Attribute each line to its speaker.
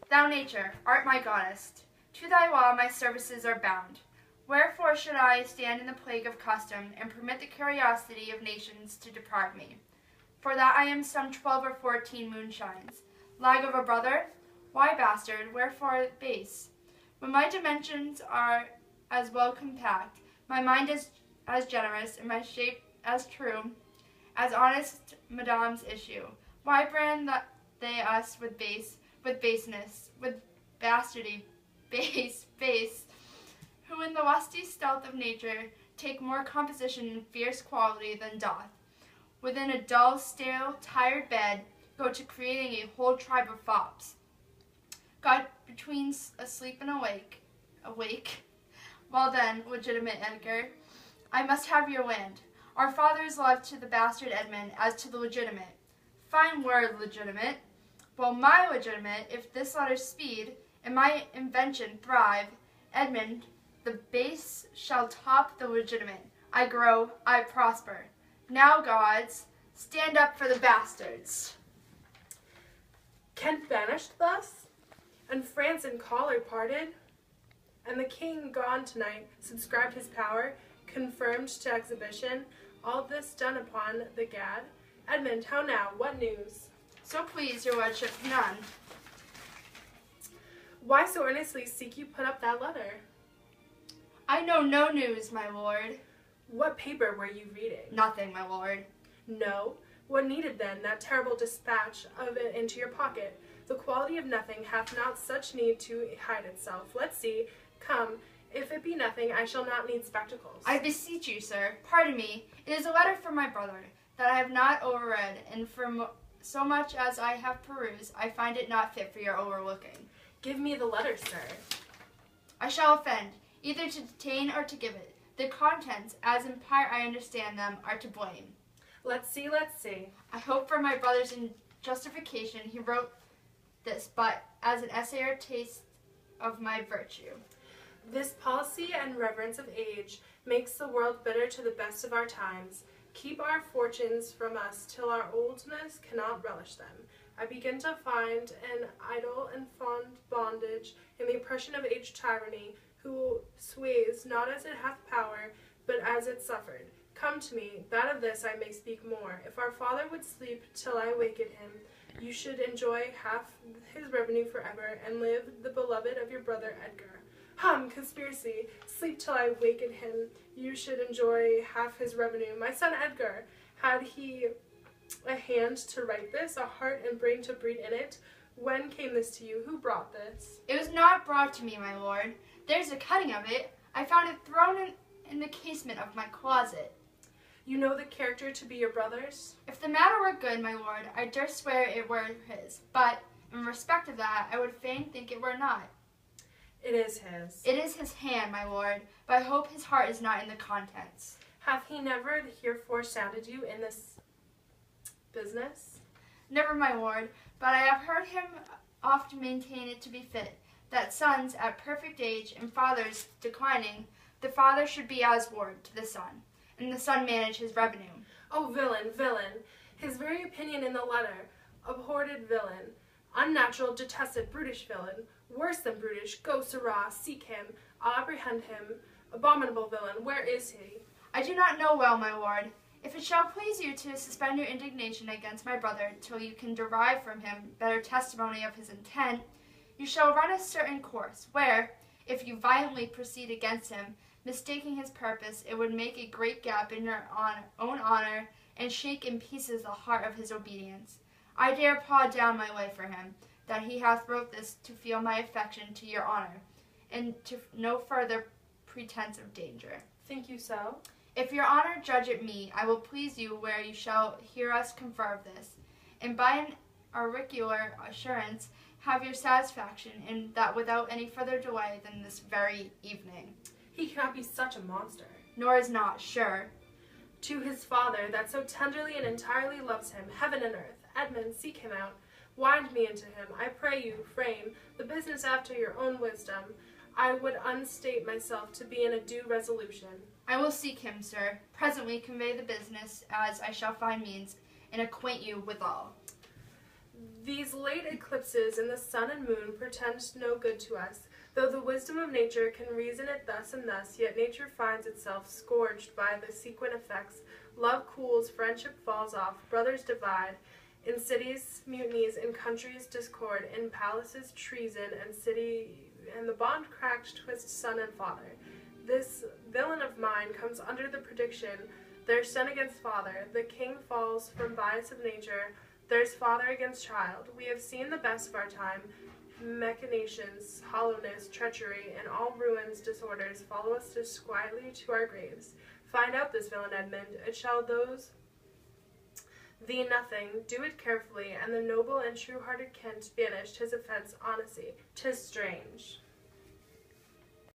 Speaker 1: Thou nature, art my goddess. To thy law my services are bound. Wherefore should I stand in the plague of custom, and permit the curiosity of nations to deprive me? For that I am some 12 or 14 moonshines. Lag of a brother? Why bastard? Wherefore base? When my dimensions are as well compact, my mind is as generous, and my shape as true, as honest madame's issue, why brand they us with baseness, with bastardy, base, who in the lusty stealth of nature take more composition and fierce quality than doth, within a dull, stale, tired bed, go to creating a whole tribe of fops. Got between asleep and awake. Well then, legitimate Edgar, I must have your wind. Our father's love to the bastard Edmund as to the legitimate. Fine word, legitimate. Well, my legitimate, if this letter speed, and my invention thrive, Edmund, the base shall top the legitimate. I grow, I prosper. Now, gods, stand up for the bastards.
Speaker 2: Kent banished thus, and France and choler parted, and the king gone tonight, subscribed his power, confirmed to exhibition, all this done upon the gad. Edmund, how now? What news?
Speaker 1: So please, your lordship, none.
Speaker 2: Why so earnestly seek you put up that letter?
Speaker 1: I know no news, my lord.
Speaker 2: What paper were you reading?
Speaker 1: Nothing, my lord.
Speaker 2: No? What needed then that terrible dispatch of it into your pocket? The quality of nothing hath not such need to hide itself. Let's see. Come, if it be nothing, I shall not need spectacles.
Speaker 1: I beseech you, sir, pardon me. It is a letter from my brother, that I have not overread, and from so much as I have perused, I find it not fit for your overlooking.
Speaker 2: Give me the letter, sir.
Speaker 1: I shall offend, either to detain or to give it. The contents, as in part I understand them, are to blame.
Speaker 2: Let's see.
Speaker 1: I hope for my brother's in justification he wrote this, but as an essay or taste of my virtue.
Speaker 2: This policy and reverence of age makes the world bitter to the best of our times. Keep our fortunes from us till our oldness cannot relish them. I begin to find an idle and fond bondage in the oppression of age tyranny, who sways not as it hath power, but as it suffered. Come to me, that of this I may speak more. If our father would sleep till I waken him, you should enjoy half his revenue forever, and live the beloved of your brother Edgar. Hum, conspiracy. Sleep till I waken him, you should enjoy half his revenue. My son Edgar, had he a hand to write this, a heart and brain to breed in it? When came this to you? Who brought this?
Speaker 1: It was not brought to me, my lord. There's a cutting of it. I found it thrown in the casement of my closet.
Speaker 2: You know the character to be your brother's?
Speaker 1: If the matter were good, my lord, I durst swear it were his, but in respect of that, I would fain think it were not.
Speaker 2: It is his.
Speaker 1: It is his hand, my lord, but I hope his heart is not in the contents.
Speaker 2: Hath he never herefore sounded you in this business?
Speaker 1: Never, my lord, but I have heard him oft maintain it to be fit, that sons at perfect age and fathers declining, the father should be as ward to the son, and the son manage his revenue.
Speaker 2: Oh, villain, villain! His very opinion in the letter, abhorred villain, unnatural, detested, brutish villain, worse than brutish, go, sirrah, seek him, I'll apprehend him, abominable villain, where is he?
Speaker 1: I do not know well, my lord. If it shall please you to suspend your indignation against my brother till you can derive from him better testimony of his intent, you shall run a certain course, where, if you violently proceed against him, mistaking his purpose, it would make a great gap in your own honor, and shake in pieces the heart of his obedience. I dare paw down my way for him, that he hath wrote this to feel my affection to your honor, and to no further pretense of danger.
Speaker 2: Think you so?
Speaker 1: If your honor judge it me, I will please you where you shall hear us confer of this, and by an auricular assurance have your satisfaction, and that without any further delay than this very evening.
Speaker 2: He cannot be such a monster.
Speaker 1: Nor is not, sure.
Speaker 2: To his father, that so tenderly and entirely loves him, heaven and earth, Edmund, seek him out. Wind me into him, I pray you, frame the business after your own wisdom. I would unstate myself to be in a due resolution.
Speaker 1: I will seek him, sir. Presently convey the business as I shall find means, and acquaint you withal.
Speaker 2: These late eclipses in the sun and moon portend no good to us. Though the wisdom of nature can reason it thus and thus, yet nature finds itself scourged by the sequent effects. Love cools, friendship falls off, brothers divide, in cities mutinies, in countries discord, in palaces treason, and the bond cracked twists son and father. This villain of mine comes under the prediction, there's son against father, the king falls from bias of nature, there's father against child. We have seen the best of our time, machinations, hollowness, treachery, and all ruins, disorders follow us disquietly to our graves. Find out this villain, Edmund, it shall those thee nothing, do it carefully, and the noble and true-hearted Kent banished his offence honesty. 'Tis strange.